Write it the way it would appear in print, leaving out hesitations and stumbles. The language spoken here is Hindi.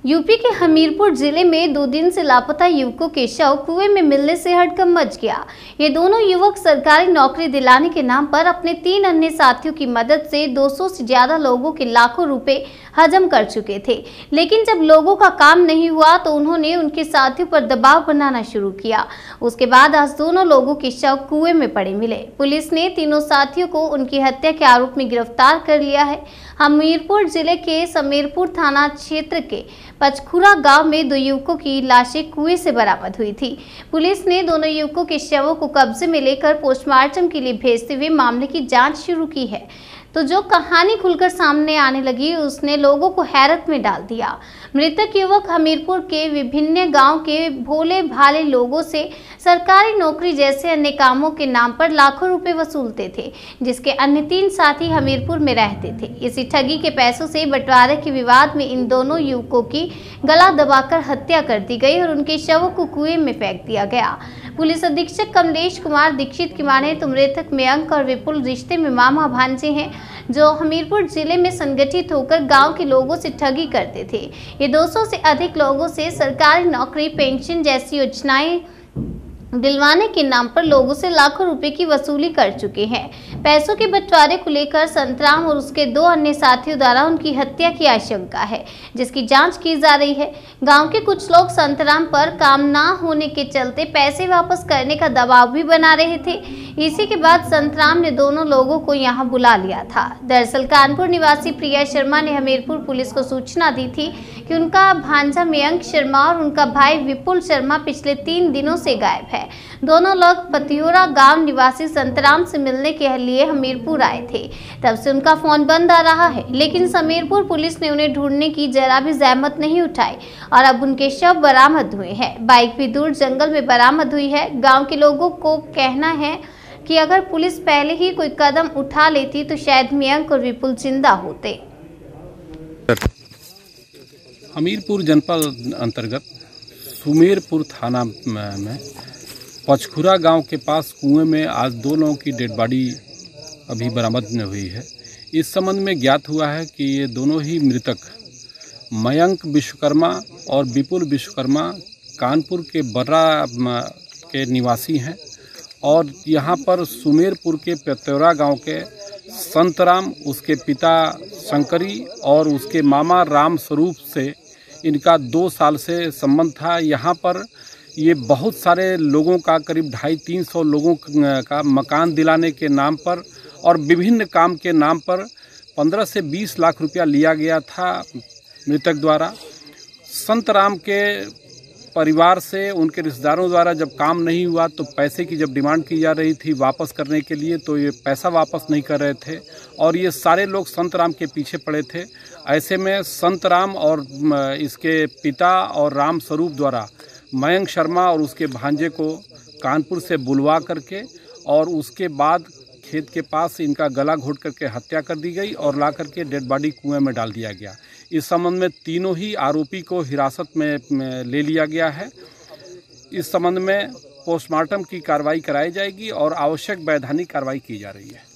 यूपी के हमीरपुर जिले में 2 दिन से लापता युवकों के शव कुएं में मिलने से हड़कंप मच गया। ये दोनों युवक सरकारी नौकरी दिलाने के नाम पर अपने 3 अन्य साथियों की मदद से 200 से ज्यादा लोगों के लाखों रुपए हजम कर चुके थे, लेकिन जब लोगों का काम नहीं हुआ तो उन्होंने उनके साथियों पर दबाव बनाना शुरू किया। उसके बाद आज दोनों लोगों के शव कुएं में पड़े मिले। पुलिस ने तीनों साथियों को उनकी हत्या के आरोप में गिरफ्तार कर लिया है। हमीरपुर जिले के समीरपुर थाना क्षेत्र के पचखुरा गांव में 2 युवकों की लाशें कुएं से बरामद हुई थी। पुलिस ने दोनों युवकों के शवों को कब्जे में लेकर पोस्टमार्टम के लिए भेजते हुए मामले की जांच शुरू की है। तो जो कहानी खुलकर सामने आने लगी उसने लोगों को हैरत में डाल दिया। मृतक युवक हमीरपुर के विभिन्न गांव के भोले भाले लोगों से सरकारी नौकरी जैसे अन्य कामों के नाम पर लाखों रुपए वसूलते थे, जिसके अन्य 3 साथी हमीरपुर में रहते थे। इसी ठगी के पैसों से बंटवारे के विवाद में इन दोनों युवकों की गला दबाकर हत्या कर दी गई और उनके शवों को कुएं में फेंक दिया गया। पुलिस अधीक्षक कमलेश कुमार दीक्षित की माने तो मृतक मयंक और विपुल रिश्ते में मामा भांजे हैं, जो हमीरपुर जिले में संगठित होकर गांव के लोगों से ठगी करते थे। ये 200 से अधिक लोगों से सरकारी नौकरी, पेंशन जैसी योजनाएं दिलवाने के नाम पर लोगों से लाखों रुपए की वसूली कर चुके हैं। पैसों के बंटवारे को लेकर संतराम और उसके 2 अन्य साथियों द्वारा उनकी हत्या की आशंका है, जिसकी जांच की जा रही है। गांव के कुछ लोग संतराम पर काम ना होने के चलते पैसे वापस करने का दबाव भी बना रहे थे। इसी के बाद संतराम ने दोनों लोगों को यहां बुला लिया था। दरअसल कानपुर निवासी प्रिया शर्मा ने हमीरपुर पुलिस को सूचना दी थी कि उनका भांजा मयंक शर्मा और उनका भाई विपुल शर्मा पिछले 3 दिनों से गायब है। दोनों लोग पतियोरा गांव निवासी संतराम से मिलने के लिए हमीरपुर आए थे। तब से उनका फोन बंद आ रहा है, लेकिन समीरपुर पुलिस ने उन्हें ढूंढने की जरा भी जहमत नहीं उठाई और अब उनके शव बरामद हुए हैं। बाइक भी दूर जंगल में बरामद हुई है। गांव के लोगों को कहना है कि अगर पुलिस पहले ही कोई कदम उठा लेती तो शायद मयंक और विपुल जिंदा होते। हमीरपुर जनपद अंतर्गत सुमेरपुर थाना में पचखुरा गांव के पास कुएं में आज 2 लोगों की डेड बॉडी अभी बरामद हुई है। इस संबंध में ज्ञात हुआ है कि ये दोनों ही मृतक मयंक विश्वकर्मा और विपुल विश्वकर्मा कानपुर के बर्रा के निवासी हैं और यहाँ पर सुमेरपुर के पतियोरा गांव के संतराम, उसके पिता शंकरी और उसके मामा राम स्वरूप से इनका 2 साल से संबंध था। यहाँ पर ये बहुत सारे लोगों का करीब 250-300 लोगों का मकान दिलाने के नाम पर और विभिन्न काम के नाम पर 15 से 20 लाख रुपया लिया गया था मृतक द्वारा। संतराम के परिवार से उनके रिश्तेदारों द्वारा जब काम नहीं हुआ तो पैसे की जब डिमांड की जा रही थी वापस करने के लिए, तो ये पैसा वापस नहीं कर रहे थे और ये सारे लोग संतराम के पीछे पड़े थे। ऐसे में संतराम और इसके पिता और राम स्वरूप द्वारा मयंक शर्मा और उसके भांजे को कानपुर से बुलवा करके और उसके बाद खेत के पास इनका गला घोट करके हत्या कर दी गई और ला करके डेड बॉडी कुएं में डाल दिया गया। इस संबंध में तीनों ही आरोपी को हिरासत में ले लिया गया है। इस संबंध में पोस्टमार्टम की कार्रवाई कराई जाएगी और आवश्यक वैधानिक कार्रवाई की जा रही है।